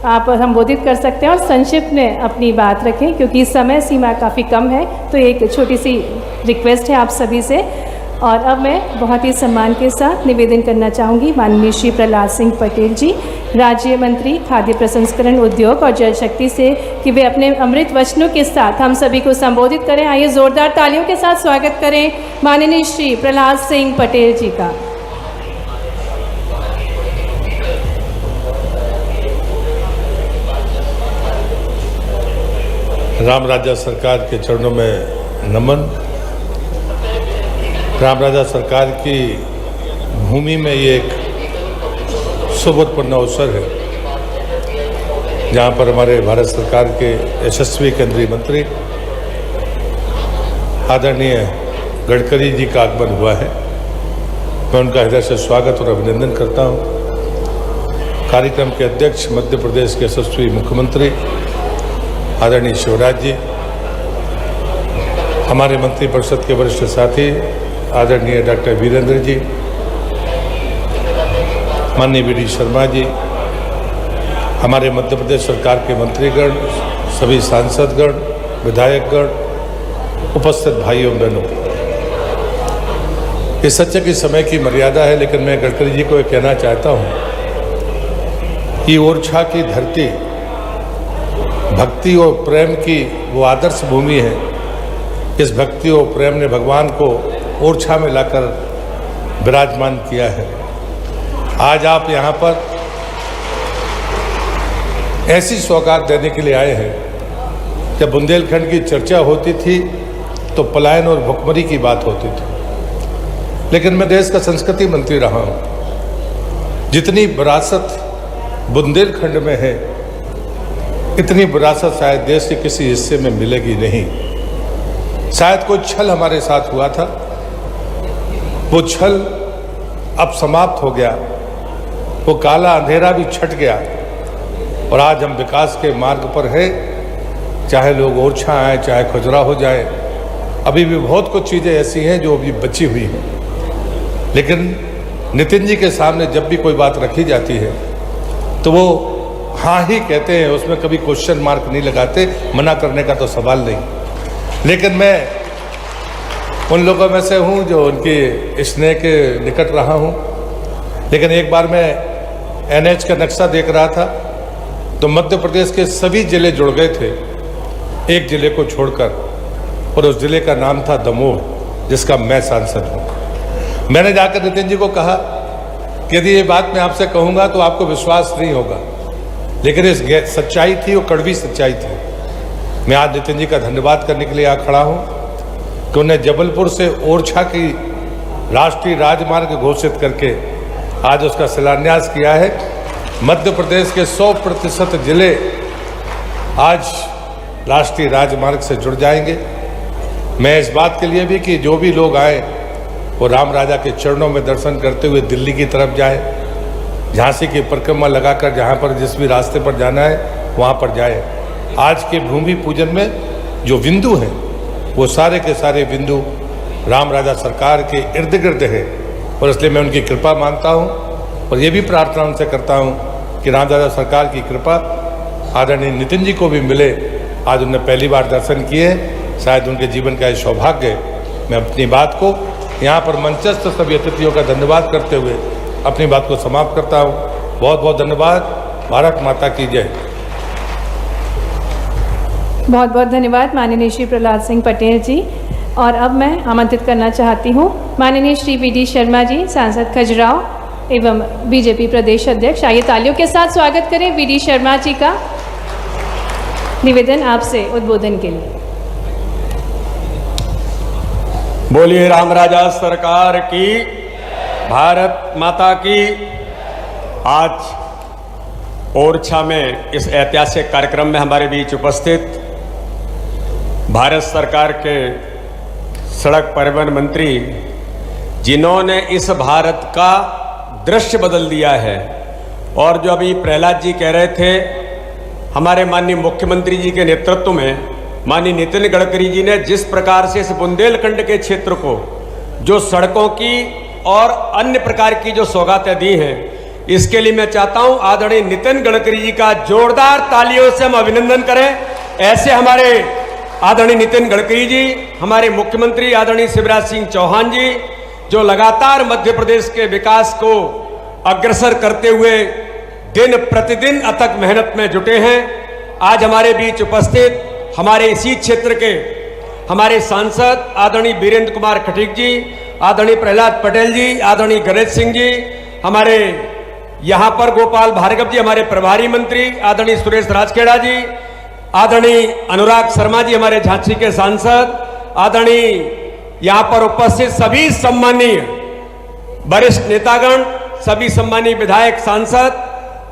आप संबोधित कर सकते हैं और संक्षिप्त में अपनी बात रखें, क्योंकि समय सीमा काफ़ी कम है। तो एक छोटी सी रिक्वेस्ट है आप सभी से। और अब मैं बहुत ही सम्मान के साथ निवेदन करना चाहूँगी माननीय श्री प्रहलाद सिंह पटेल जी, राज्य मंत्री खाद्य प्रसंस्करण उद्योग और जल शक्ति से, कि वे अपने अमृत वचनों के साथ हम सभी को संबोधित करें। आइए जोरदार तालियों के साथ स्वागत करें माननीय श्री प्रहलाद सिंह पटेल जी का। राम राजा सरकार के चरणों में नमन। राम राजा सरकार की भूमि में ये एक सुवर्णपूर्ण अवसर है, जहाँ पर हमारे भारत सरकार के यशस्वी केंद्रीय मंत्री आदरणीय गडकरी जी का आगमन हुआ है। मैं उनका हृदय से स्वागत और अभिनंदन करता हूँ। कार्यक्रम के अध्यक्ष मध्य प्रदेश के यशस्वी मुख्यमंत्री आदरणीय शिवराज जी, हमारे मंत्रिपरिषद के वरिष्ठ साथी आदरणीय डॉक्टर वीरेंद्र जी, माननीय वी.डी. शर्मा जी, हमारे मध्य प्रदेश सरकार के मंत्रीगण, सभी सांसदगण, विधायकगण, उपस्थित भाइयों बहनों, ये सच है कि समय की मर्यादा है, लेकिन मैं गडकरी जी को ये कहना चाहता हूँ कि ओरछा की धरती भक्ति और प्रेम की वो आदर्श भूमि है। इस भक्ति और प्रेम ने भगवान को ओरछा में लाकर विराजमान किया है। आज आप यहाँ पर ऐसी सौगात देने के लिए आए हैं। जब बुंदेलखंड की चर्चा होती थी तो पलायन और भुखमरी की बात होती थी, लेकिन मैं देश का संस्कृति मंत्री रहा हूँ। जितनी विरासत बुंदेलखंड में है, इतनी विरासत शायद देश के किसी हिस्से में मिलेगी नहीं। शायद कोई छल हमारे साथ हुआ था, वो छल अब समाप्त हो गया, वो काला अंधेरा भी छट गया और आज हम विकास के मार्ग पर हैं। चाहे लोग ओरछा आए, चाहे खजुराहो जाए, अभी भी बहुत कुछ चीज़ें ऐसी हैं जो अभी बची हुई हैं। लेकिन नितिन जी के सामने जब भी कोई बात रखी जाती है तो वो हाँ ही कहते हैं, उसमें कभी क्वेश्चन मार्क नहीं लगाते, मना करने का तो सवाल नहीं। लेकिन मैं उन लोगों में से हूँ जो उनकी स्नेह के निकट रहा हूँ। लेकिन एक बार मैं NH का नक्शा देख रहा था तो मध्य प्रदेश के सभी जिले जुड़ गए थे एक जिले को छोड़कर, और उस जिले का नाम था दमोह, जिसका मैं सांसद हूँ। मैंने जाकर नितिन जी को कहा कि यदि ये बात मैं आपसे कहूँगा तो आपको विश्वास नहीं होगा, लेकिन इस सच्चाई थी, वो कड़वी सच्चाई थी। मैं आज नितिन जी का धन्यवाद करने के लिए यहाँ खड़ा हूँ कि उन्हें जबलपुर से ओरछा की राष्ट्रीय राजमार्ग घोषित करके आज उसका शिलान्यास किया है। मध्य प्रदेश के 100% जिले आज राष्ट्रीय राजमार्ग से जुड़ जाएंगे। मैं इस बात के लिए भी कि जो भी लोग आए वो राम राजा के चरणों में दर्शन करते हुए दिल्ली की तरफ जाए, झांसी की परिक्रमा लगाकर जहाँ पर जिस भी रास्ते पर जाना है वहाँ पर जाए। आज के भूमि पूजन में जो बिंदु हैं वो सारे के सारे बिंदु राम राजा सरकार के इर्द गिर्द है, और इसलिए मैं उनकी कृपा मांगता हूँ और ये भी प्रार्थना उनसे करता हूँ कि राम राजा सरकार की कृपा आदरणीय नितिन जी को भी मिले। आज उन्होंने पहली बार दर्शन किए, शायद उनके जीवन का ये सौभाग्य है। मैं अपनी बात को यहाँ पर मंचस्थ सभी अतिथियों का धन्यवाद करते हुए अपनी बात को समाप्त करता हूँ। बहुत बहुत धन्यवाद। भारत माता की जय। बहुत बहुत धन्यवाद माननीय श्री प्रहलाद सिंह पटेल जी। और अब मैं आमंत्रित करना चाहती हूँ माननीय श्री वी.डी. शर्मा जी, सांसद खजुराहो एवं बीजेपी प्रदेश अध्यक्ष। आइए तालियों के साथ स्वागत करें वी.डी. शर्मा जी का। निवेदन आपसे उद्बोधन के लिए। बोलिए राम राजा सरकार की, भारत माता की। आज ओरछा में इस ऐतिहासिक कार्यक्रम में हमारे बीच उपस्थित भारत सरकार के सड़क परिवहन मंत्री, जिन्होंने इस भारत का दृश्य बदल दिया है, और जो अभी प्रहलाद जी कह रहे थे, हमारे माननीय मुख्यमंत्री जी के नेतृत्व में माननीय नितिन गडकरी जी ने जिस प्रकार से इस बुंदेलखंड के क्षेत्र को जो सड़कों की और अन्य प्रकार की जो सौगातें दी हैं, इसके लिए मैं चाहता हूं आदरणीय नितिन गडकरी जी का जोरदार तालियों से हम अभिनंदन करें। ऐसे हमारे आदरणीय नितिन गडकरी जी, हमारे मुख्यमंत्री आदरणीय शिवराज सिंह चौहान जी, जो लगातार मध्य प्रदेश के विकास को अग्रसर करते हुए दिन प्रतिदिन अथक मेहनत में जुटे हैं। आज हमारे बीच उपस्थित हमारे इसी क्षेत्र के हमारे सांसद आदरणीय वीरेंद्र कुमार खटीक जी, आदरणीय प्रहलाद पटेल जी, आदरणीय गणेश सिंह जी, हमारे यहाँ पर गोपाल भार्गव जी, हमारे प्रभारी मंत्री आदरणीय सुरेश राजखेड़ा जी, आदरणीय अनुराग शर्मा जी, हमारे झांसी के सांसद, आदरणीय यहाँ पर उपस्थित सभी सम्मानीय वरिष्ठ नेतागण, सभी सम्मानीय विधायक, सांसद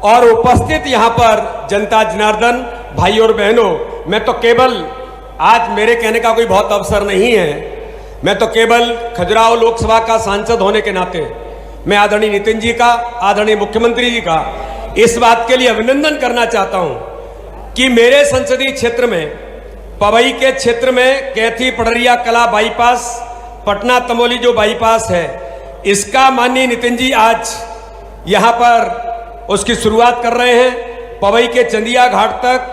और उपस्थित यहाँ पर जनता जनार्दन भाई और बहनों, मैं तो केवल आज मेरे कहने का कोई बहुत अवसर नहीं है, मैं तो केवल खजुराहो लोकसभा का सांसद होने के नाते मैं आदरणीय नितिन जी का, आदरणीय मुख्यमंत्री जी का इस बात के लिए अभिनंदन करना चाहता हूं कि मेरे संसदीय क्षेत्र में, पवई के क्षेत्र में कैथी पडरिया कला बाईपास, पटना तमोली जो बाईपास है, इसका माननीय नितिन जी आज यहां पर उसकी शुरुआत कर रहे हैं। पवई के चंदिया घाट तक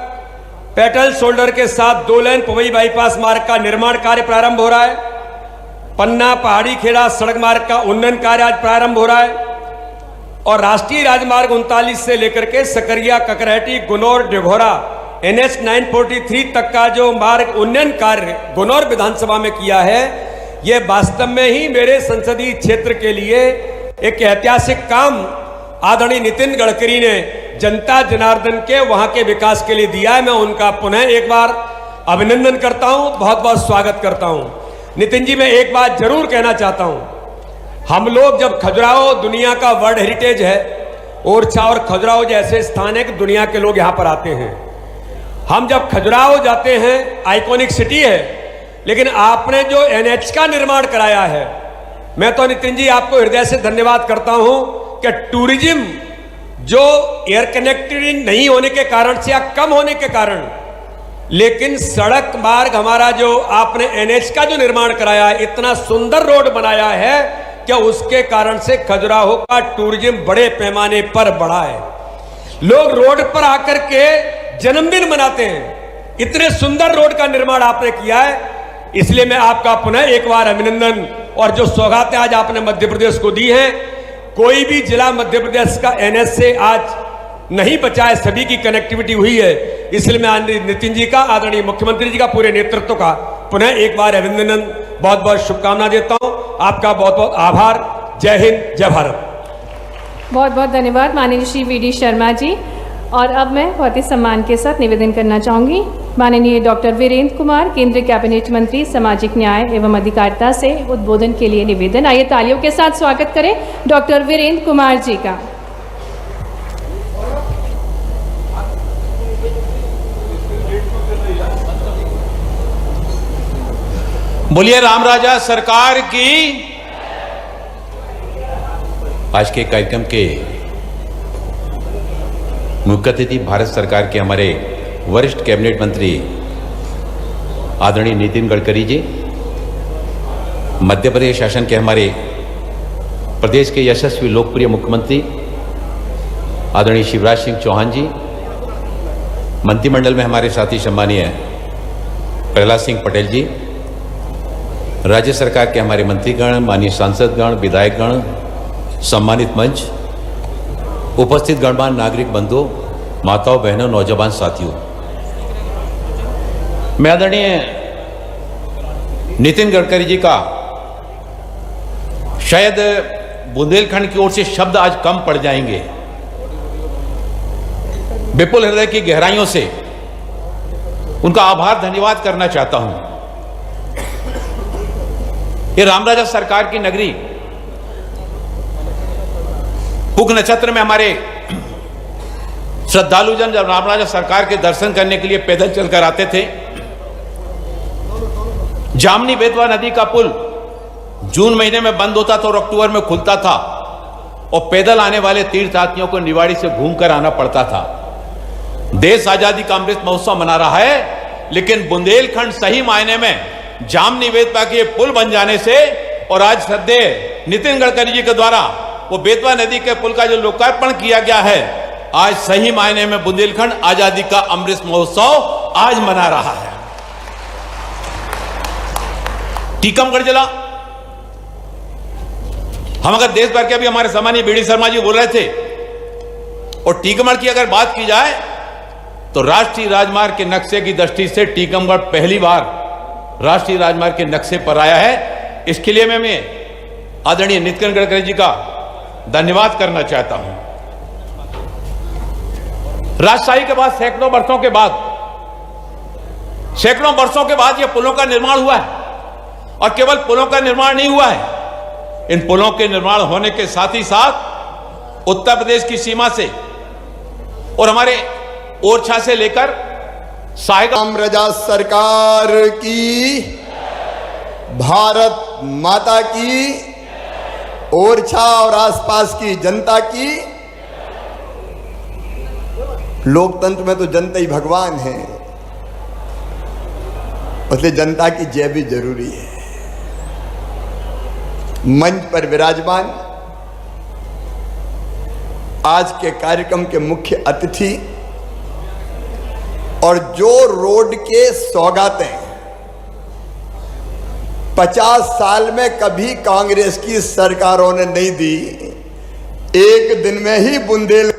पेटल शोल्डर के साथ 2 लेन पवई बाईपास मार्ग का निर्माण कार्य प्रारंभ हो रहा है। पन्ना पहाड़ी खेड़ा सड़क मार्ग का उन्नयन कार्य आज प्रारंभ हो रहा है और राष्ट्रीय राजमार्ग 39 से लेकर के सकरिया, ककरहटी, गुनौर, डेघोरा NH 943 तक का जो मार्ग उन्नयन कार्य गुनौर विधानसभा में किया है, यह वास्तव में ही मेरे संसदीय क्षेत्र के लिए एक ऐतिहासिक काम आदरणीय नितिन गडकरी ने जनता जनार्दन के वहां के विकास के लिए दिया है। मैं उनका पुनः एक बार अभिनंदन करता हूं, बहुत बहुत स्वागत करता हूं। नितिन जी, मैं एक बात जरूर कहना चाहता हूं, हम लोग जब खजुराहो दुनिया का वर्ल्ड हेरिटेज है, ओरछा और खजुराहो जैसे स्थान है कि दुनिया के लोग यहां पर आते हैं। हम जब खजुराहो जाते हैं, आइकॉनिक सिटी है, लेकिन आपने जो NH का निर्माण कराया है, मैं तो नितिन जी आपको हृदय से धन्यवाद करता हूं कि टूरिज्म जो एयर कनेक्टिविटी नहीं होने के कारण से या कम होने के कारण, लेकिन सड़क मार्ग हमारा जो आपने NH का जो निर्माण कराया है, इतना सुंदर रोड बनाया है कि उसके कारण से खजुराहो का टूरिज्म बड़े पैमाने पर बढ़ा है। लोग रोड पर आकर के जन्मदिन मनाते हैं, इतने सुंदर रोड का निर्माण आपने किया है। इसलिए मैं आपका पुनः एक बार अभिनंदन, और जो सौगातें आज आपने मध्य प्रदेश को दी हैं, कोई भी जिला मध्य प्रदेश का NH से आज नहीं बचा है, सभी की कनेक्टिविटी हुई है। इसलिए मैं नितिन जी का, आदरणीय मुख्यमंत्री जी का, पूरे नेतृत्व का पुनः एक बार अभिनंदन, बहुत बहुत शुभकामना देता हूं। आपका बहुत बहुत आभार। जय हिंद, जय भारत। बहुत बहुत धन्यवाद माननीय श्री VD शर्मा जी। और अब मैं बहुत ही सम्मान के साथ निवेदन करना चाहूँगी माननीय डॉक्टर वीरेंद्र कुमार, केंद्रीय कैबिनेट मंत्री, सामाजिक न्याय एवं अधिकारिता से उद्बोधन के लिए निवेदन। आइए तालियों के साथ स्वागत करें डॉक्टर वीरेंद्र कुमार जी का। बोलिए राम राजा सरकार की। आज के कार्यक्रम के मुख्य अतिथि भारत सरकार के हमारे वरिष्ठ कैबिनेट मंत्री आदरणीय नितिन गडकरी जी, मध्य प्रदेश शासन के हमारे प्रदेश के यशस्वी लोकप्रिय मुख्यमंत्री आदरणीय शिवराज सिंह चौहान जी, मंत्रिमंडल में हमारे साथी सम्मानीय प्रहलाद सिंह पटेल जी, राज्य सरकार के हमारे मंत्रीगण, माननीय सांसदगण, विधायकगण, सम्मानित मंच, उपस्थित गणमान्य नागरिक बंधुओं, माताओं, बहनों, नौजवान साथियों, मैं आदरणीय नितिन गडकरी जी का शायद बुंदेलखंड की ओर से शब्द आज कम पड़ जाएंगे। विपुल हृदय की गहराइयों से उनका आभार धन्यवाद करना चाहता हूं। ये रामराजा सरकार की नगरी पुग नक्षत्र में हमारे श्रद्धालुजन जब रामराजा सरकार के दर्शन करने के लिए पैदल चलकर आते थे, जामनी बेतवा नदी का पुल जून महीने में बंद होता था और अक्टूबर में खुलता था, और पैदल आने वाले तीर्थयात्रियों को निवाड़ी से घूमकर आना पड़ता था। देश आजादी का अमृत महोत्सव मना रहा है, लेकिन बुंदेलखंड सही मायने में जामनी बेतवा के पुल बन जाने से और आज श्रद्धेय नितिन गडकरी जी के द्वारा वो बेतवा नदी के पुल का जो लोकार्पण किया गया है, आज सही मायने में बुंदेलखंड आजादी का अमृत महोत्सव आज मना रहा है। टीकमगढ़ जिला, हम अगर देश भर के, अभी हमारे सम्मानीय बीडी शर्मा जी बोल रहे थे, और टीकमगढ़ की अगर बात की जाए तो राष्ट्रीय राजमार्ग के नक्शे की दृष्टि से टीकमगढ़ पहली बार राष्ट्रीय राजमार्ग के नक्शे पर आया है। इसके लिए मैं आदरणीय नितिन गडकरी जी का धन्यवाद करना चाहता हूं। राजशाही के बाद सैकड़ों वर्षों के बाद यह पुलों का निर्माण हुआ है, और केवल पुलों का निर्माण नहीं हुआ है, इन पुलों के निर्माण होने के साथ ही साथ उत्तर प्रदेश की सीमा से और हमारे ओरछा से लेकर राम रजा सरकार की, भारत माता की, ओरछा और आसपास की जनता की। लोकतंत्र में तो जनता ही भगवान है, इसलिए जनता की जय भी जरूरी है। मंच पर विराजमान आज के कार्यक्रम के मुख्य अतिथि और जो रोड के सौगातें 50 साल में कभी कांग्रेस की सरकारों ने नहीं दी, एक दिन में ही बुंदेल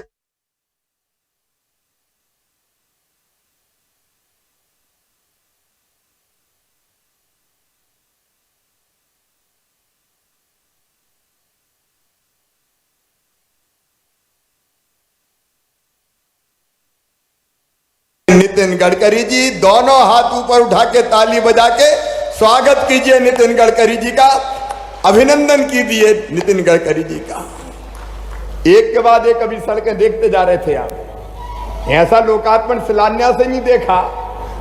नितिन गडकरी जी, दोनों हाथ ऊपर उठा के ताली बजा के स्वागत कीजिए नितिन गडकरी जी का, अभिनंदन कीजिए नितिन गडकरी जी का। एक के बाद एक अभी सड़कें देखते जा रहे थे आप, ऐसा लोकार्पण शिलान्यास से नहीं देखा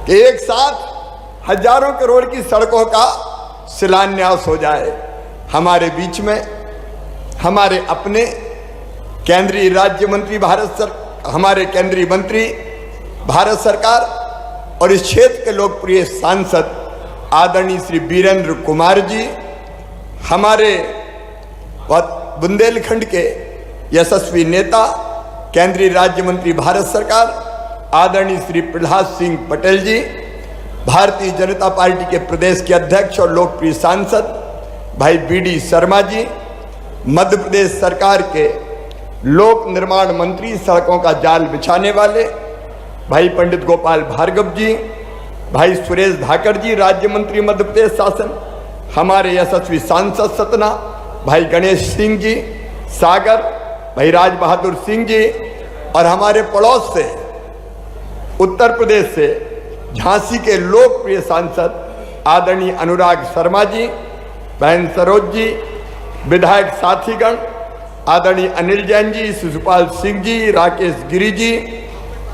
कि एक साथ हजारों करोड़ की सड़कों का शिलान्यास हो जाए। हमारे बीच में हमारे अपने केंद्रीय राज्य मंत्री हमारे केंद्रीय मंत्री भारत सरकार और इस क्षेत्र के लोकप्रिय सांसद आदरणीय श्री वीरेंद्र कुमार जी, हमारे बुंदेलखंड के यशस्वी नेता केंद्रीय राज्य मंत्री भारत सरकार आदरणीय श्री प्रहलाद सिंह पटेल जी, भारतीय जनता पार्टी के प्रदेश के अध्यक्ष और लोकप्रिय सांसद भाई बीडी शर्मा जी, मध्य प्रदेश सरकार के लोक निर्माण मंत्री, सड़कों का जाल बिछाने वाले भाई पंडित गोपाल भार्गव जी, भाई सुरेश धाकर जी, राज्य मंत्री मध्य प्रदेश शासन, हमारे यशस्वी सांसद सतना भाई गणेश सिंह जी सागर, भाई राज बहादुर सिंह जी, और हमारे पड़ोस से उत्तर प्रदेश से झांसी के लोकप्रिय सांसद आदरणीय अनुराग शर्मा जी, बहन सरोज जी, विधायक साथीगण आदरणीय अनिल जैन जी, शिशुपाल सिंह जी, राकेश गिरी जी,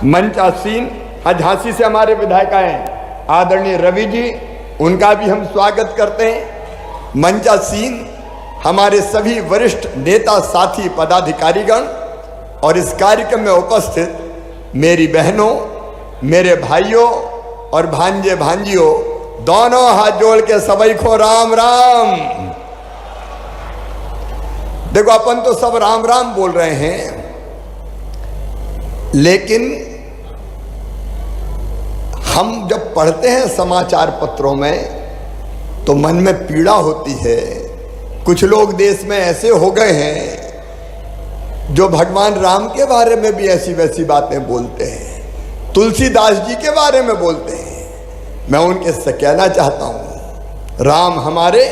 मंचासीन, हाँ झांसी से हमारे विधायक आए आदरणीय रवि जी, उनका भी हम स्वागत करते हैं। मंचासीन हमारे सभी वरिष्ठ नेता साथी पदाधिकारीगण और इस कार्यक्रम में उपस्थित मेरी बहनों, मेरे भाइयों और भांजे भांजियों, दोनों हाथ जोड़ के सभी को राम राम। देखो अपन तो सब राम राम बोल रहे हैं, लेकिन हम जब पढ़ते हैं समाचार पत्रों में तो मन में पीड़ा होती है। कुछ लोग देश में ऐसे हो गए हैं जो भगवान राम के बारे में भी ऐसी वैसी बातें बोलते हैं, तुलसीदास जी के बारे में बोलते हैं। मैं उनके से कहना चाहता हूँ, राम हमारे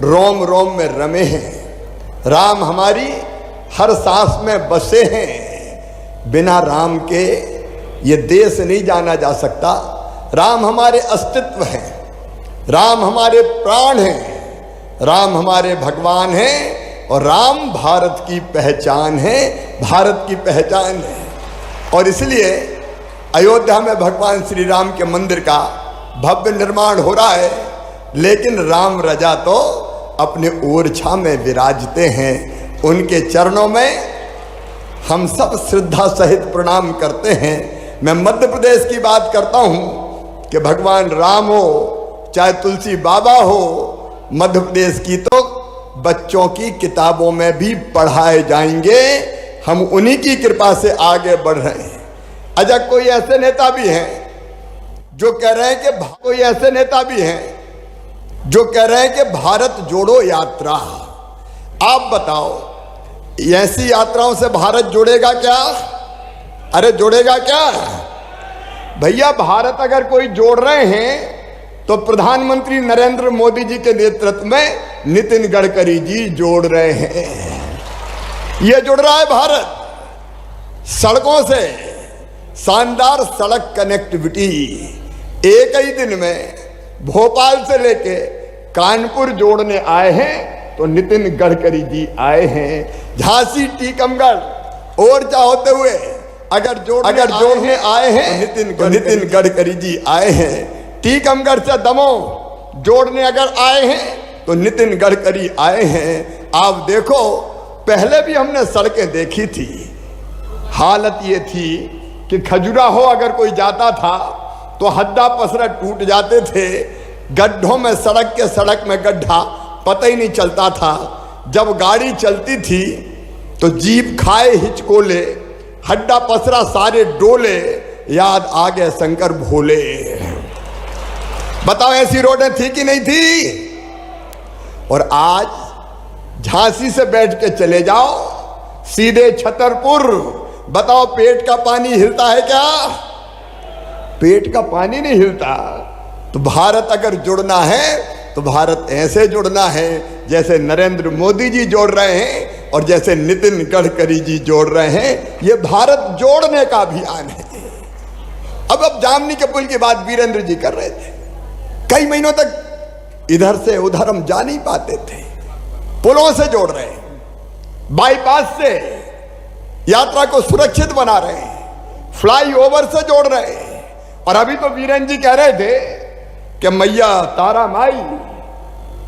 रोम रोम में रमे हैं, राम हमारी हर सांस में बसे हैं। बिना राम के ये देश नहीं जाना जा सकता। राम हमारे अस्तित्व हैं, राम हमारे प्राण हैं, राम हमारे भगवान हैं, और राम भारत की पहचान है, भारत की पहचान है। और इसलिए अयोध्या में भगवान श्री राम के मंदिर का भव्य निर्माण हो रहा है, लेकिन राम रजा तो अपने ओरछा में विराजते हैं। उनके चरणों में हम सब श्रद्धा सहित प्रणाम करते हैं। मैं मध्य प्रदेश की बात करता हूं कि भगवान राम हो चाहे तुलसी बाबा हो, मध्य प्रदेश की तो बच्चों की किताबों में भी पढ़ाए जाएंगे। हम उन्हीं की कृपा से आगे बढ़ रहे हैं। अच्छा, कोई ऐसे नेता भी हैं जो कह रहे हैं कि कोई ऐसे नेता भी हैं जो कह रहे हैं कि भारत जोड़ो यात्रा। आप बताओ, ऐसी यात्राओं से भारत जुड़ेगा क्या? अरे जुड़ेगा क्या भैया? भारत अगर कोई जोड़ रहे हैं तो प्रधानमंत्री नरेंद्र मोदी जी के नेतृत्व में नितिन गडकरी जी जोड़ रहे हैं। ये जुड़ रहा है भारत सड़कों से। शानदार सड़क कनेक्टिविटी। एक ही दिन में भोपाल से लेके कानपुर जोड़ने आए हैं तो नितिन गडकरी जी आए हैं। झांसी टीकमगढ़ और क्या होते हुए अगर जोड़ने आए हैं तो नितिन गडकरी जी आए हैं। टीकमगढ़ से दमोह जोड़ने अगर आए हैं तो नितिन गडकरी आए हैं। आप देखो, पहले भी हमने सड़कें देखी थी। हालत ये थी कि खजुराहो अगर कोई जाता था तो हड्डा पसरा टूट जाते थे। गड्ढों में सड़क में गड्ढा पता ही नहीं चलता था। जब गाड़ी चलती थी तो जीप खाए हिचकोले, हड्डा पसरा सारे डोले, याद आ गए शंकर भोले। बताओ, ऐसी रोडें थी कि नहीं थी? और आज झांसी से बैठ के चले जाओ सीधे छतरपुर, बताओ पेट का पानी हिलता है क्या? पेट का पानी नहीं हिलता। तो भारत अगर जुड़ना है तो भारत ऐसे जुड़ना है जैसे नरेंद्र मोदी जी जोड़ रहे हैं और जैसे नितिन गडकरी जी जोड़ रहे हैं। ये भारत जोड़ने का अभियान है। अब जामनी के पुल की बात वीरेंद्र जी कर रहे थे। कई महीनों तक इधर से उधर हम जा नहीं पाते थे। पुलों से जोड़ रहे हैं, बाईपास से यात्रा को सुरक्षित बना रहे हैं, फ्लाईओवर से जोड़ रहे हैं। और अभी तो वीरेंद्र जी कह रहे थे कि मैया तारा माई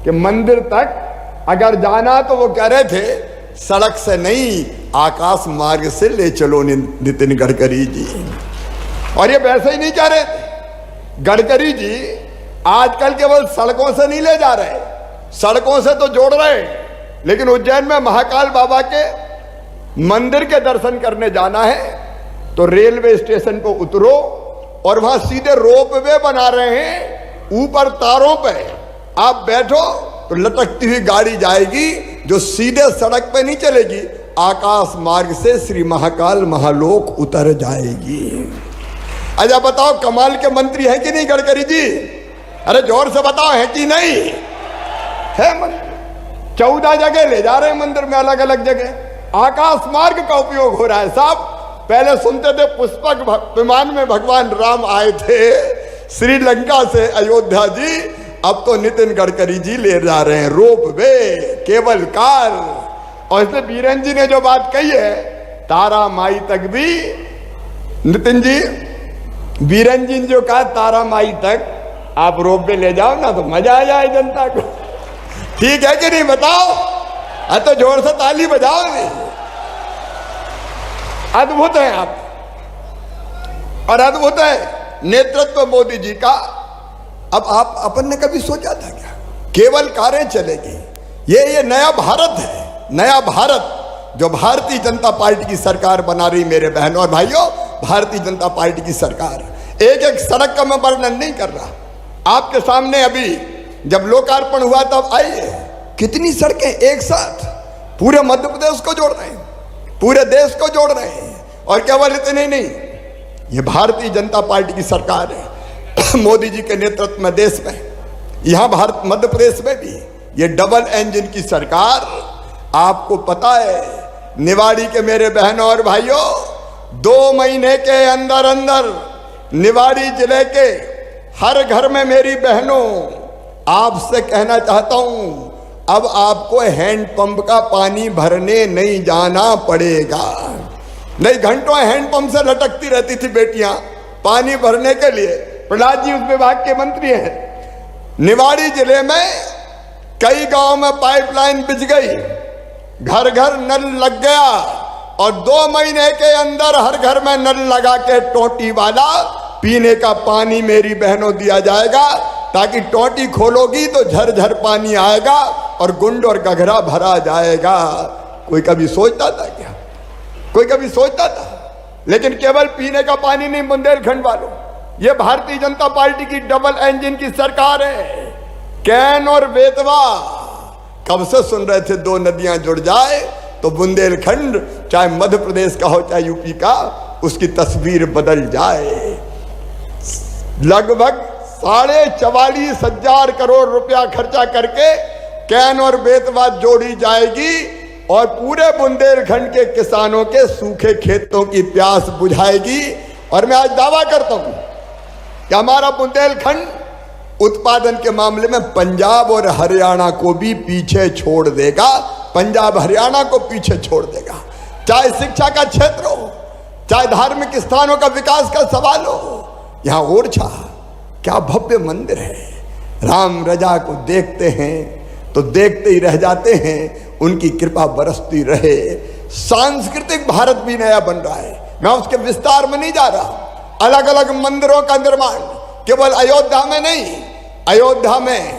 के मंदिर तक अगर जाना तो वो कह रहे थे सड़क से नहीं, आकाश मार्ग से ले चलो नितिन गडकरी जी। और ये वैसे ही नहीं कह रहे थे। गडकरी जी आजकल केवल सड़कों से नहीं ले जा रहे, सड़कों से तो जोड़ रहे, लेकिन उज्जैन में महाकाल बाबा के मंदिर के दर्शन करने जाना है तो रेलवे स्टेशन को उतरो और वहां सीधे रोपवे बना रहे हैं। ऊपर तारों पे आप बैठो तो लटकती हुई गाड़ी जाएगी जो सीधे सड़क पे नहीं चलेगी, आकाश मार्ग से श्री महाकाल महालोक उतर जाएगी। अच्छा बताओ, कमाल के मंत्री हैं कि नहीं गडकरी जी? अरे जोर से बताओ, है कि नहीं है? मंदिर 14 जगह ले जा रहे हैं, मंदिर में अलग अलग जगह आकाश मार्ग का उपयोग हो रहा है। साहब पहले सुनते थे पुष्पक विमान में भगवान राम आए थे श्रीलंका से अयोध्या जी, अब तो नितिन गडकरी जी ले जा रहे हैं रोपवे, केबल कार। और इसलिए बीरेन जी ने जो बात कही है, तारा माई तक भी, नितिन जी बीरेन जी ने जो कहा तारा माई तक आप रोपवे ले जाओ ना तो मजा आ जाए जनता को। ठीक है कि नहीं बताओ? तो जोर से ताली बजाओ। नहीं, अद्भुत है आप, और अद्भुत है नेतृत्व मोदी जी का। अब आप अपन ने कभी सोचा था क्या केवल कारें चलेगी? ये नया भारत है, नया भारत जो भारतीय जनता पार्टी की सरकार बना रही। मेरे बहनों और भाइयों, भारतीय जनता पार्टी की सरकार एक एक सड़क का मैं वर्णन नहीं कर रहा, आपके सामने अभी जब लोकार्पण हुआ तब आइए कितनी सड़कें एक साथ पूरे मध्य प्रदेश को जोड़ रहे हैं, पूरे देश को जोड़ रहे हैं। और केवल इतने नहीं, ये भारतीय जनता पार्टी की सरकार है मोदी जी के नेतृत्व में देश में, यहां भारत मध्य प्रदेश में भी ये डबल इंजन की सरकार। आपको पता है निवाड़ी के मेरे बहनों और भाइयों, 2 महीने के अंदर अंदर निवाड़ी जिले के हर घर में मेरी बहनों आपसे कहना चाहता हूं, अब आपको हैंडपंप का पानी भरने नहीं जाना पड़ेगा। नहीं, घंटों हैंडपंप से लटकती रहती थी बेटियां पानी भरने के लिए। प्रहलाद जी उस विभाग के मंत्री हैं। निवाड़ी जिले में कई गांव में पाइपलाइन बिछ गई, घर घर नल लग गया, और 2 महीने के अंदर हर घर में नल लगा के टोटी वाला पीने का पानी मेरी बहनों दिया जाएगा, ताकि टोटी खोलोगी तो झरझर पानी आएगा, और गुंड और गघरा भरा जाएगा। कोई कभी सोचता था क्या? कोई कभी सोचता था? लेकिन केवल पीने का पानी नहीं बुंदेलखंड वालों, ये भारतीय जनता पार्टी की डबल इंजन की सरकार है। कैन और बेतवा कब से सुन रहे थे दो नदियां जुड़ जाए तो बुंदेलखंड, चाहे मध्य प्रदेश का हो चाहे यूपी का, उसकी तस्वीर बदल जाए। लगभग 44,500 करोड़ रुपया खर्चा करके कैन और बेतवा जोड़ी जाएगी और पूरे बुंदेलखंड के किसानों के सूखे खेतों की प्यास बुझाएगी। और मैं आज दावा करता हूं कि हमारा बुंदेलखंड उत्पादन के मामले में पंजाब और हरियाणा को भी पीछे छोड़ देगा। पंजाब हरियाणा को पीछे छोड़ देगा, चाहे शिक्षा का क्षेत्र हो, चाहे धार्मिक स्थानों का विकास का सवाल हो। यहां ओरछा क्या भव्य मंदिर है। राम रजा को देखते हैं तो देखते ही रह जाते हैं, उनकी कृपा बरसती रहे। सांस्कृतिक भारत भी नया बन रहा है। मैं उसके विस्तार में नहीं जा रहा। अलग अलग मंदिरों का निर्माण केवल अयोध्या में नहीं, अयोध्या में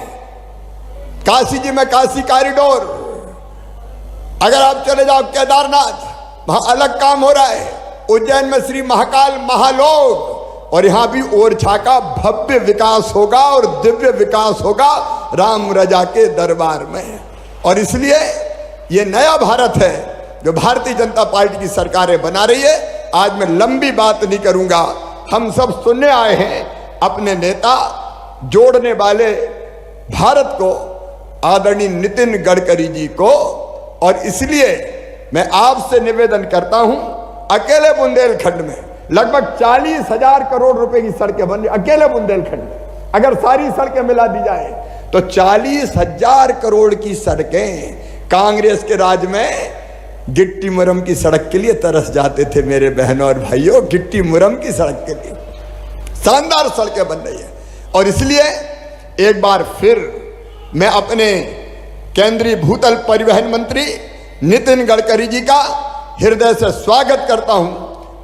काशी जी में काशी कॉरिडोर, अगर आप चले जाओ केदारनाथ, वहां अलग काम हो रहा है। उज्जैन में श्री महाकाल महालोक, और यहां भी ओरछा का भव्य विकास होगा और दिव्य विकास होगा राम रजा के दरबार में। और इसलिए ये नया भारत है जो भारतीय जनता पार्टी की सरकारें बना रही है। आज मैं लंबी बात नहीं करूंगा, हम सब सुनने आए हैं अपने नेता, जोड़ने वाले भारत को, आदरणीय नितिन गडकरी जी को। और इसलिए मैं आपसे निवेदन करता हूं, अकेले बुंदेलखंड में लगभग 40,000 करोड़ रुपए की सड़कें बन रही, अकेले बुंदेलखंड में अगर सारी सड़कें मिला दी जाए तो 40,000 करोड़ की सड़कें। कांग्रेस के राज में गिट्टी मुरम की सड़क के लिए तरस जाते थे मेरे बहनों और भाइयों, गिट्टी मुरम की सड़क के लिए शानदार सड़कें बन रही है। और इसलिए एक बार फिर मैं अपने केंद्रीय भूतल परिवहन मंत्री नितिन गडकरी जी का हृदय से स्वागत करता हूं,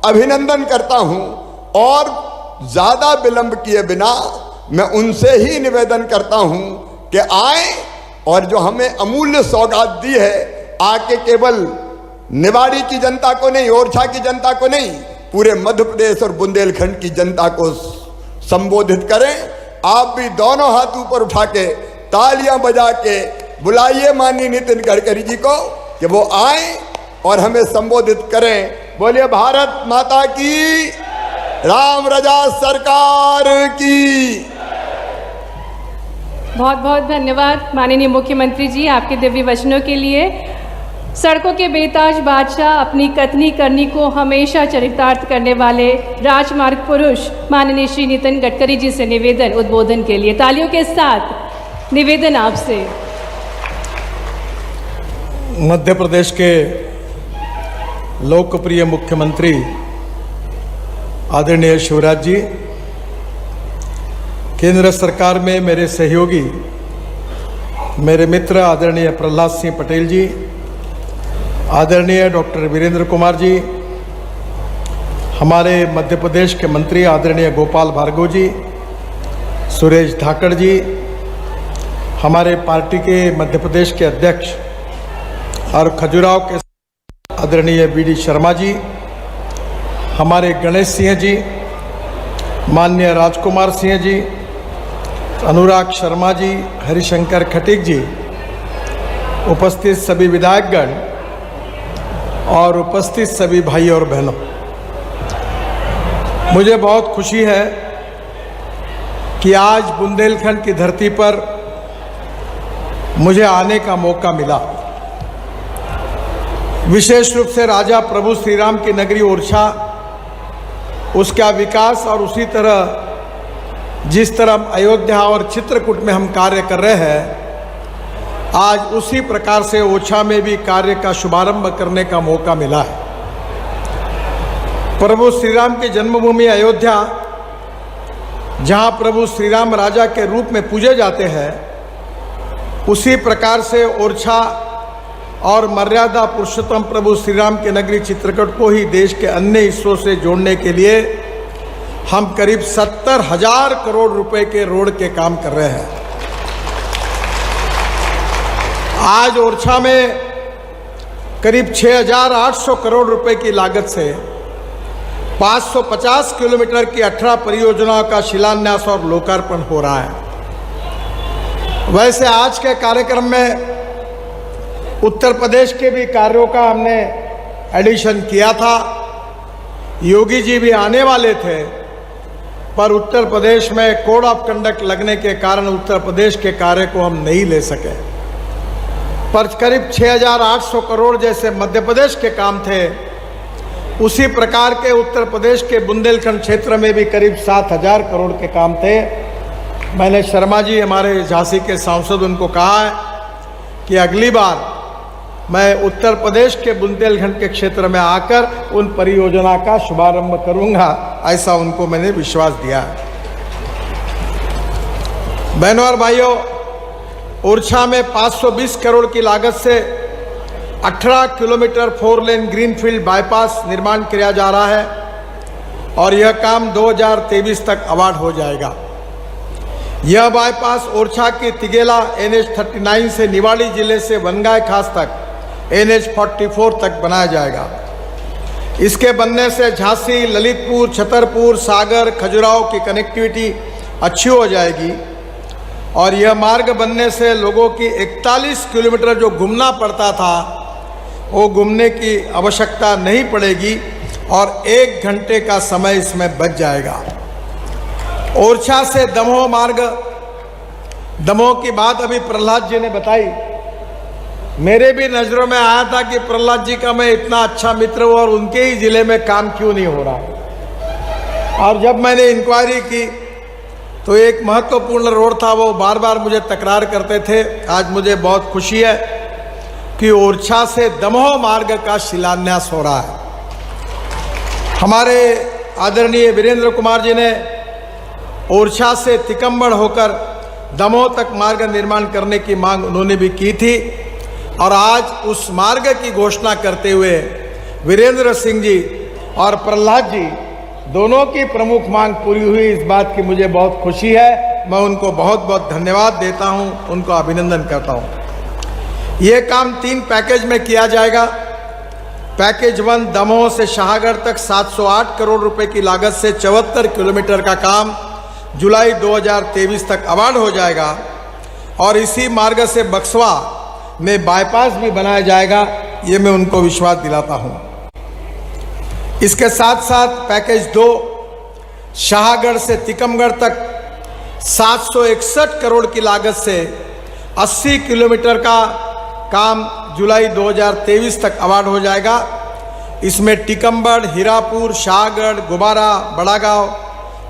अभिनंदन करता हूं। और ज्यादा विलंब किए बिना मैं उनसे ही निवेदन करता हूं कि आए और जो हमें अमूल्य सौगात दी है, आके केवल निवाड़ी की जनता को नहीं, ओरछा की जनता को नहीं, पूरे मध्य प्रदेश और बुंदेलखंड की जनता को संबोधित करें। आप भी दोनों हाथ ऊपर उठा के तालियां बजा के बुलाइए माननीय नितिन गडकरी जी को कि वो आए और हमें संबोधित करें। बोलिए भारत माता की, राम रजा सरकार की। बहुत बहुत धन्यवाद माननीय मुख्यमंत्री जी आपके दिव्य वचनों के लिए। सड़कों के बेताज बादशाह, अपनी कथनी करनी को हमेशा चरितार्थ करने वाले राजमार्ग पुरुष माननीय श्री नितिन गडकरी जी से निवेदन उद्बोधन के लिए तालियों के साथ निवेदन आपसे। मध्य प्रदेश के लोकप्रिय मुख्यमंत्री आदरणीय शिवराज जी, केंद्र सरकार में मेरे सहयोगी, मेरे मित्र आदरणीय प्रहलाद सिंह पटेल जी, आदरणीय डॉक्टर वीरेंद्र कुमार जी, हमारे मध्य प्रदेश के मंत्री आदरणीय गोपाल भार्गव जी, सुरेश धाकड़ जी, हमारे पार्टी के मध्य प्रदेश के अध्यक्ष और खजुराहो के आदरणीय बीडी शर्मा जी, हमारे गणेश सिंह जी, माननीय राजकुमार सिंह जी, अनुराग शर्मा जी, हरिशंकर खटीक जी, उपस्थित सभी विधायकगण और उपस्थित सभी भाई और बहनों, मुझे बहुत खुशी है कि आज बुंदेलखंड की धरती पर मुझे आने का मौका मिला। विशेष रूप से राजा प्रभु श्री राम की नगरी ओरछा, उसका विकास और उसी तरह जिस तरह अयोध्या और चित्रकूट में हम कार्य कर रहे हैं, आज उसी प्रकार से ओरछा में भी कार्य का शुभारंभ करने का मौका मिला है। प्रभु श्री राम की जन्मभूमि अयोध्या, जहां प्रभु श्री राम राजा के रूप में पूजे जाते हैं, उसी प्रकार से ओरछा और मर्यादा पुरुषोत्तम प्रभु श्री राम की नगरी चित्रकूट को ही देश के अन्य हिस्सों से जोड़ने के लिए हम करीब 70,000 करोड़ रुपए के रोड के काम कर रहे हैं। आज ओरछा में करीब 6,800 करोड़ रुपए की लागत से 550 किलोमीटर की 18 परियोजनाओं का शिलान्यास और लोकार्पण हो रहा है। वैसे आज के कार्यक्रम में उत्तर प्रदेश के भी कार्यों का हमने एडिशन किया था। योगी जी भी आने वाले थे, पर उत्तर प्रदेश में कोड ऑफ कंडक्ट लगने के कारण उत्तर प्रदेश के कार्य को हम नहीं ले सके। पर करीब 6,800 करोड़ जैसे मध्य प्रदेश के काम थे, उसी प्रकार के उत्तर प्रदेश के बुंदेलखंड क्षेत्र में भी करीब 7,000 करोड़ के काम थे। मैंने शर्मा जी, हमारे झांसी के सांसद, उनको कहा है कि अगली बार मैं उत्तर प्रदेश के बुंदेलखंड के क्षेत्र में आकर उन परियोजना का शुभारंभ करूंगा, ऐसा उनको मैंने विश्वास दिया है। बहनों और भाइयों, ओरछा में 520 करोड़ की लागत से 18 किलोमीटर 4 लेन ग्रीनफील्ड बाईपास निर्माण किया जा रहा है और यह काम 2023 तक अवार्ड हो जाएगा। यह बाईपास ओरछा की तिगेला NH 39 से निवाड़ी जिले से वनगाय खास तक NH 44 तक बनाया जाएगा। इसके बनने से झांसी, ललितपुर, छतरपुर, सागर, खजुराहो की कनेक्टिविटी अच्छी हो जाएगी और यह मार्ग बनने से लोगों की 41 किलोमीटर जो घूमना पड़ता था, वो घूमने की आवश्यकता नहीं पड़ेगी और 1 घंटे का समय इसमें बच जाएगा। ओरछा से दमोह मार्ग, दमोह की बात अभी प्रहलाद जी ने बताई। मेरे भी नज़रों में आया था कि प्रहलाद जी का मैं इतना अच्छा मित्र हूँ और उनके ही ज़िले में काम क्यों नहीं हो रहा। और जब मैंने इंक्वायरी की तो एक महत्वपूर्ण रोड था, वो बार बार मुझे तकरार करते थे। आज मुझे बहुत खुशी है कि ओरछा से दमोह मार्ग का शिलान्यास हो रहा है। हमारे आदरणीय वीरेंद्र कुमार जी ने ओरछा से तिकम्बड़ होकर दमोह तक मार्ग निर्माण करने की मांग उन्होंने भी की थी और आज उस मार्ग की घोषणा करते हुए वीरेंद्र सिंह जी और प्रहलाद जी दोनों की प्रमुख मांग पूरी हुई। इस बात की मुझे बहुत खुशी है। मैं उनको बहुत बहुत धन्यवाद देता हूं, उनको अभिनंदन करता हूं। ये काम 3 पैकेज में किया जाएगा। पैकेज 1 दमोह से शाहगढ़ तक 708 करोड़ रुपए की लागत से 74 किलोमीटर का काम जुलाई 2023 तक अवार्ड हो जाएगा और इसी मार्ग से बक्सवा में बाईपास भी बनाया जाएगा, ये मैं उनको विश्वास दिलाता हूं। इसके साथ साथ पैकेज 2 शाहगढ़ से तिकमगढ़ तक 761 करोड़ की लागत से 80 किलोमीटर का काम जुलाई 2023 तक अवार्ड हो जाएगा। इसमें टिकम्बड़, हीरापुर, शाहगढ़, गुबारा, बड़ागांव,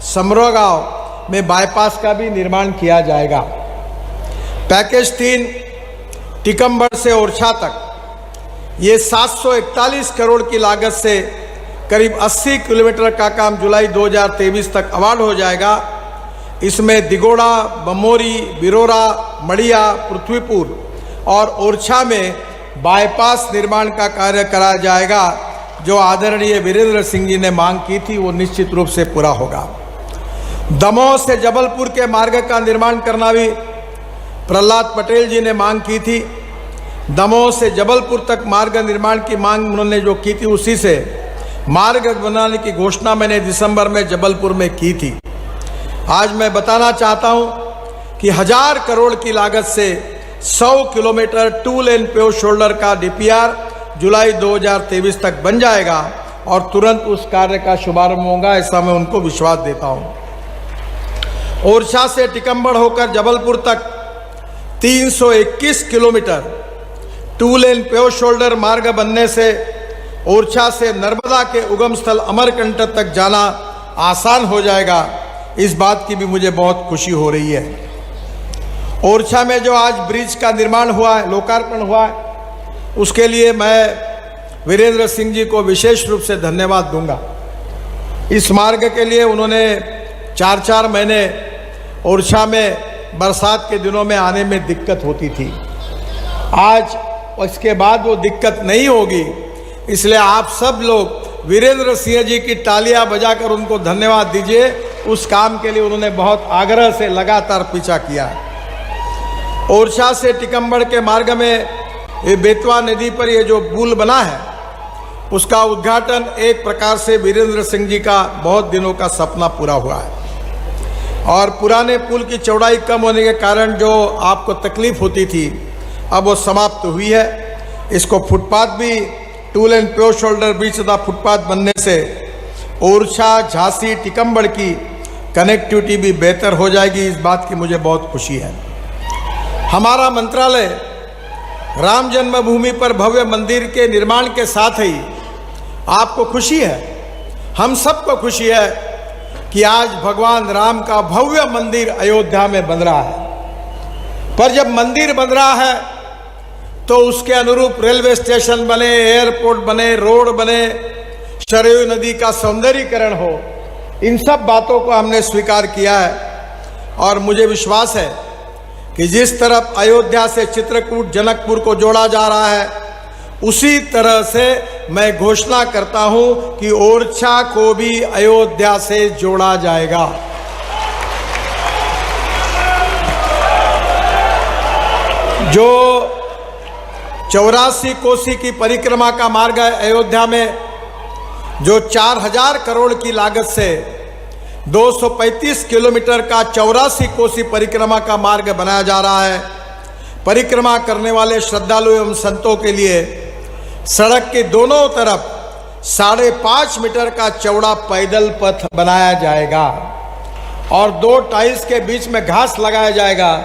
समरोगांव में बाईपास का भी निर्माण किया जाएगा। पैकेज 3 टिकम्बड़ से ओरछा तक ये 741 करोड़ की लागत से करीब 80 किलोमीटर का काम जुलाई 2023 तक अवार्ड हो जाएगा। इसमें दिगोड़ा, बमोरी, बिरोरा, मड़िया, पृथ्वीपुर और ओरछा में बाईपास निर्माण का कार्य कराया जाएगा। जो आदरणीय वीरेंद्र सिंह जी ने मांग की थी वो निश्चित रूप से पूरा होगा। दमोह से जबलपुर के मार्ग का निर्माण करना भी प्रहलाद पटेल जी ने मांग की थी। दमोह से जबलपुर तक मार्ग निर्माण की मांग उन्होंने जो की थी, उसी से मार्ग बनाने की घोषणा मैंने दिसंबर में जबलपुर में की थी। आज मैं बताना चाहता हूं कि 1000 करोड़ की लागत से 100 किलोमीटर 2 लेन पेव शोल्डर का DPR जुलाई 2023 तक बन जाएगा और तुरंत उस कार्य का शुभारंभ होगा, ऐसा मैं उनको विश्वास देता हूं। ओरछा से टिकम्बड़ होकर जबलपुर तक 321 किलोमीटर 2 लेन पेव शोल्डर मार्ग बनने से ओरछा से नर्मदा के उगम स्थल अमरकंटक तक जाना आसान हो जाएगा। इस बात की भी मुझे बहुत खुशी हो रही है। ओरछा में जो आज ब्रिज का निर्माण हुआ है, लोकार्पण हुआ है, उसके लिए मैं वीरेंद्र सिंह जी को विशेष रूप से धन्यवाद दूंगा। इस मार्ग के लिए उन्होंने 4-4 महीने ओरछा में बरसात के दिनों में आने में दिक्कत होती थी। आज उसके बाद वो दिक्कत नहीं होगी, इसलिए आप सब लोग वीरेंद्र सिंह जी की तालियां बजाकर उनको धन्यवाद दीजिए। उस काम के लिए उन्होंने बहुत आग्रह से लगातार पीछा किया। ओरछा से टिकम्बड़ के मार्ग में ये बेतवा नदी पर ये जो पुल बना है, उसका उद्घाटन एक प्रकार से वीरेंद्र सिंह जी का बहुत दिनों का सपना पूरा हुआ है। और पुराने पुल की चौड़ाई कम होने के कारण जो आपको तकलीफ होती थी, अब वो समाप्त हुई है। इसको फुटपाथ भी टूल एंड प्यो शोल्डर बीच तथा फुटपाथ बनने से ओरछा, झांसी, टिकम्बड़ की कनेक्टिविटी भी बेहतर हो जाएगी। इस बात की मुझे बहुत खुशी है। हमारा मंत्रालय राम जन्मभूमि पर भव्य मंदिर के निर्माण के साथ ही आपको खुशी है, हम सबको खुशी है कि आज भगवान राम का भव्य मंदिर अयोध्या में बन रहा है। पर जब मंदिर बन रहा है तो उसके अनुरूप रेलवे स्टेशन बने, एयरपोर्ट बने, रोड बने, सरयू नदी का सौंदर्यीकरण हो, इन सब बातों को हमने स्वीकार किया है। और मुझे विश्वास है कि जिस तरफ अयोध्या से चित्रकूट, जनकपुर को जोड़ा जा रहा है, उसी तरह से मैं घोषणा करता हूं कि ओरछा को भी अयोध्या से जोड़ा जाएगा। जो 84 कोसी की परिक्रमा का मार्ग है अयोध्या में, जो 4000 करोड़ की लागत से 235 किलोमीटर का 84 कोसी परिक्रमा का मार्ग बनाया जा रहा है। परिक्रमा करने वाले श्रद्धालु एवं संतों के लिए सड़क के दोनों तरफ 5.5 मीटर का चौड़ा पैदल पथ बनाया जाएगा और 2 टाइल्स के बीच में घास लगाया जाएगा।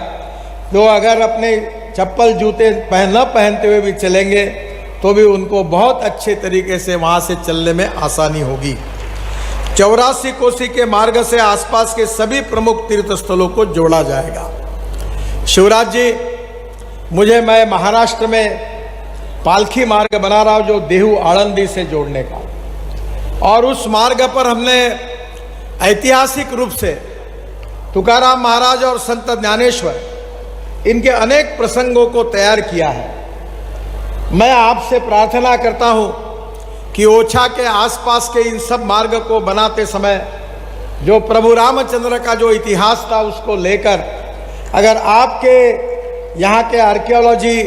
तो अगर अपने चप्पल जूते न पहनते हुए भी चलेंगे तो भी उनको बहुत अच्छे तरीके से वहाँ से चलने में आसानी होगी। 84 कोसी के मार्ग से आसपास के सभी प्रमुख तीर्थ स्थलों को जोड़ा जाएगा। शिवराज जी, मैं महाराष्ट्र में पालखी मार्ग बना रहा हूँ जो देहू आळंदी से जोड़ने का, और उस मार्ग पर हमने ऐतिहासिक रूप से तुकाराम महाराज और संत ज्ञानेश्वर, इनके अनेक प्रसंगों को तैयार किया है। मैं आपसे प्रार्थना करता हूं कि ओरछा के आसपास के इन सब मार्ग को बनाते समय जो प्रभु रामचंद्र का जो इतिहास था उसको लेकर, अगर आपके यहाँ के आर्कियोलॉजी,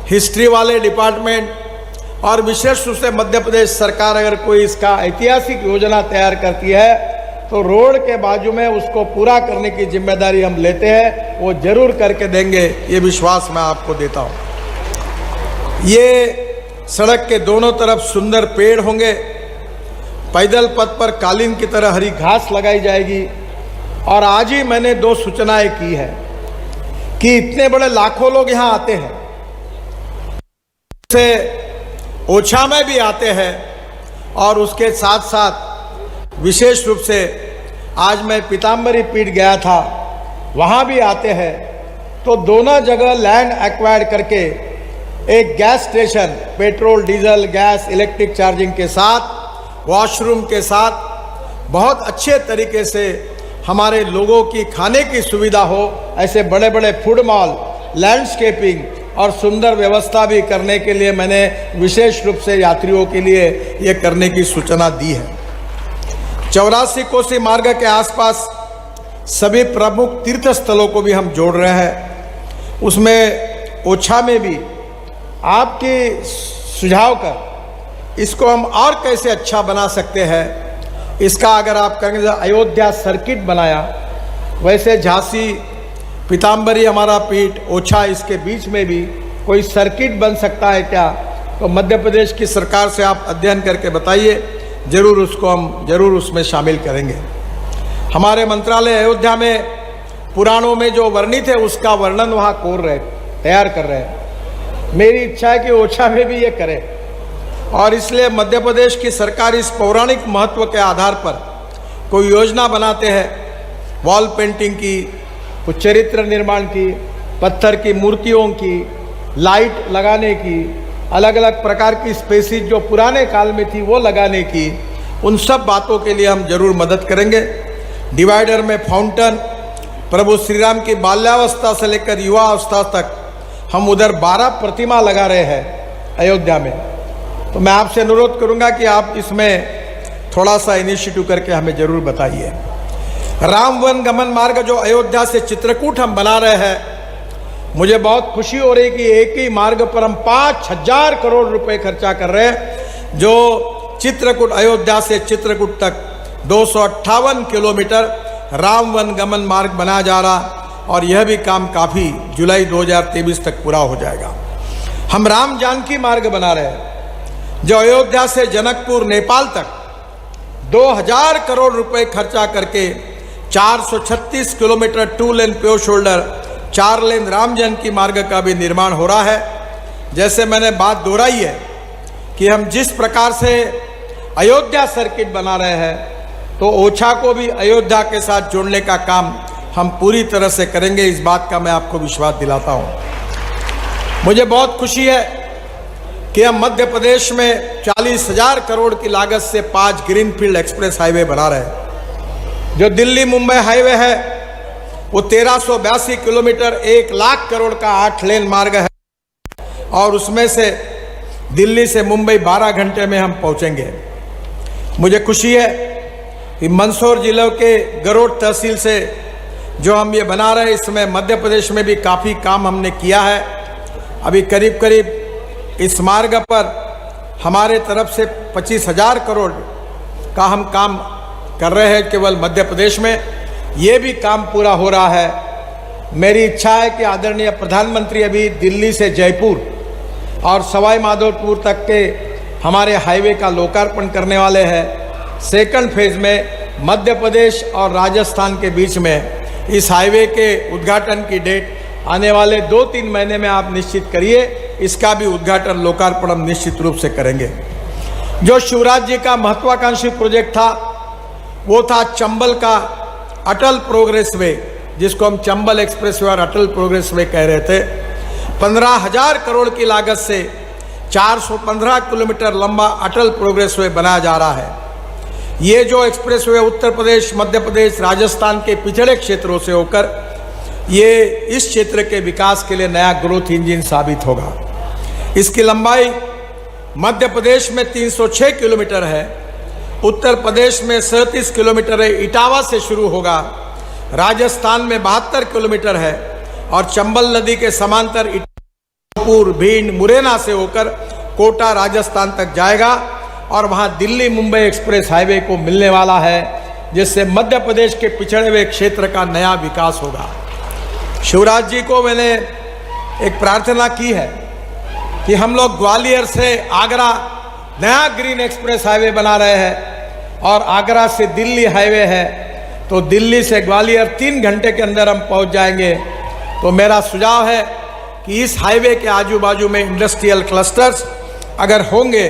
हिस्ट्री वाले डिपार्टमेंट और विशेष रूप से मध्य प्रदेश सरकार अगर कोई इसका ऐतिहासिक योजना तैयार करती है तो रोड के बाजू में उसको पूरा करने की जिम्मेदारी हम लेते हैं, वो जरूर करके देंगे, ये विश्वास मैं आपको देता हूँ। ये सड़क के दोनों तरफ सुंदर पेड़ होंगे, पैदल पथ पर कालीन की तरह हरी घास लगाई जाएगी। और आज ही मैंने 2 सूचनाएं की है कि इतने बड़े लाखों लोग यहाँ आते हैं, से ओरछा में भी आते हैं, और उसके साथ साथ विशेष रूप से आज मैं पीताम्बरी पीठ गया था, वहाँ भी आते हैं। तो दोनों जगह लैंड एक्वायर्ड करके एक gas station, petrol, diesel, gas, electric charging के साथ, वॉशरूम के साथ बहुत अच्छे तरीके से हमारे लोगों की खाने की सुविधा हो, ऐसे बड़े बड़े फूड मॉल, लैंडस्केपिंग और सुंदर व्यवस्था भी करने के लिए मैंने विशेष रूप से यात्रियों के लिए ये करने की सूचना दी है। 84 कोसी मार्ग के आसपास सभी प्रमुख तीर्थ स्थलों को भी हम जोड़ रहे हैं। उसमें ओरछा में भी आपके सुझाव कर इसको हम और कैसे अच्छा बना सकते हैं, इसका अगर आप कहेंगे अयोध्या सर्किट बनाया, वैसे झांसी, पीताम्बरी हमारा पीठ, ओरछा, इसके बीच में भी कोई सर्किट बन सकता है क्या? तो मध्य प्रदेश की सरकार से आप अध्ययन करके बताइए, जरूर उसको हम जरूर उसमें शामिल करेंगे। हमारे मंत्रालय अयोध्या में पुराणों में जो वर्णित है उसका वर्णन वहाँ तैयार कर रहे हैं। मेरी इच्छा है कि ओरछा में भी ये करें, और इसलिए मध्य प्रदेश की सरकार इस पौराणिक महत्व के आधार पर कोई योजना बनाते हैं, वॉल पेंटिंग की, कुछ चरित्र निर्माण की, पत्थर की मूर्तियों की, लाइट लगाने की, अलग अलग प्रकार की स्पेसीज जो पुराने काल में थी वो लगाने की, उन सब बातों के लिए हम जरूर मदद करेंगे। डिवाइडर में फाउंटेन, प्रभु श्री राम की बाल्यावस्था से लेकर युवा अवस्था तक हम उधर 12 प्रतिमा लगा रहे हैं अयोध्या में। तो मैं आपसे अनुरोध करूंगा कि आप इसमें थोड़ा सा इनिशिएटिव करके हमें जरूर बताइए। राम वन गमन मार्ग जो अयोध्या से चित्रकूट हम बना रहे हैं, मुझे बहुत खुशी हो रही कि एक ही मार्ग पर हम 5000 करोड़ रुपए खर्चा कर रहे हैं, जो चित्रकूट, अयोध्या से चित्रकूट तक 258 किलोमीटर राम वन गमन मार्ग बनाया जा रहा, और यह भी काम काफ़ी जुलाई 2023 तक पूरा हो जाएगा। हम राम जानकी मार्ग बना रहे हैं, जो अयोध्या से जनकपुर नेपाल तक 2000 करोड़ रुपए खर्चा करके 436 किलोमीटर 2 लेन प्योर शोल्डर 4 लेन राम जानकी मार्ग का भी निर्माण हो रहा है। जैसे मैंने बात दोहराई है कि हम जिस प्रकार से अयोध्या सर्किट बना रहे हैं, तो ओछा को भी अयोध्या के साथ जोड़ने का काम हम पूरी तरह से करेंगे, इस बात का मैं आपको विश्वास दिलाता हूँ। मुझे बहुत खुशी है कि हम मध्य प्रदेश में 40,000 करोड़ की लागत से 5 ग्रीनफील्ड एक्सप्रेस हाईवे बना रहे हैं। जो दिल्ली मुंबई हाईवे है वो 1382 किलोमीटर 1 लाख करोड़ का 8 लेन मार्ग है, और उसमें से दिल्ली से मुंबई 12 घंटे में हम पहुंचेंगे। मुझे खुशी है कि मंदसौर जिले के गरोड तहसील से जो हम ये बना रहे हैं, इसमें मध्य प्रदेश में भी काफ़ी काम हमने किया है। अभी करीब करीब इस मार्ग पर हमारे तरफ से 25,000 करोड़ का हम काम कर रहे हैं केवल मध्य प्रदेश में। ये भी काम पूरा हो रहा है। मेरी इच्छा है कि आदरणीय प्रधानमंत्री अभी दिल्ली से जयपुर और सवाई माधोपुर तक के हमारे हाईवे का लोकार्पण करने वाले हैं। सेकंड फेज में मध्य प्रदेश और राजस्थान के बीच में इस हाईवे के उद्घाटन की डेट आने वाले 2-3 महीने में आप निश्चित करिए। इसका भी उद्घाटन लोकार्पण हम निश्चित रूप से करेंगे। जो शिवराज जी का महत्वाकांक्षी प्रोजेक्ट था वो था चंबल का अटल प्रोग्रेस वे, जिसको हम चंबल एक्सप्रेस वे और अटल प्रोग्रेस वे कह रहे थे। 15,000 करोड़ की लागत से 415 किलोमीटर लंबा अटल प्रोग्रेस वे बनाया जा रहा है। ये जो एक्सप्रेस वे उत्तर प्रदेश, मध्य प्रदेश, राजस्थान के पिछड़े क्षेत्रों से होकर ये इस क्षेत्र के विकास के लिए नया ग्रोथ इंजन साबित होगा। इसकी लंबाई मध्य प्रदेश में 306 किलोमीटर है, उत्तर प्रदेश में 37 किलोमीटर है, इटावा से शुरू होगा, राजस्थान में 72 किलोमीटर है, और चंबल नदी के समांतर इटापुर, भिंड, मुरैना से होकर कोटा राजस्थान तक जाएगा, और वहां दिल्ली मुंबई एक्सप्रेस हाईवे को मिलने वाला है, जिससे मध्य प्रदेश के पिछड़े हुए क्षेत्र का नया विकास होगा। शिवराज जी को मैंने एक प्रार्थना की है कि हम लोग ग्वालियर से आगरा नया ग्रीन एक्सप्रेस हाईवे बना रहे हैं, और आगरा से दिल्ली हाईवे है, तो दिल्ली से ग्वालियर 3 घंटे के अंदर हम पहुंच जाएंगे। तो मेरा सुझाव है कि इस हाईवे के आजू बाजू में इंडस्ट्रियल क्लस्टर्स अगर होंगे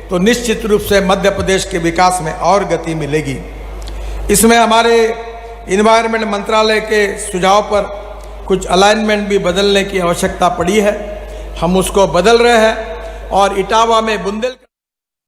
तो निश्चित रूप से मध्य प्रदेश के विकास में और गति मिलेगी। इसमें हमारे इन्वायरमेंट मंत्रालय के सुझाव पर कुछ अलाइनमेंट भी बदलने की आवश्यकता पड़ी है, हम उसको बदल रहे हैं। और इटावा में बुंदेलखंड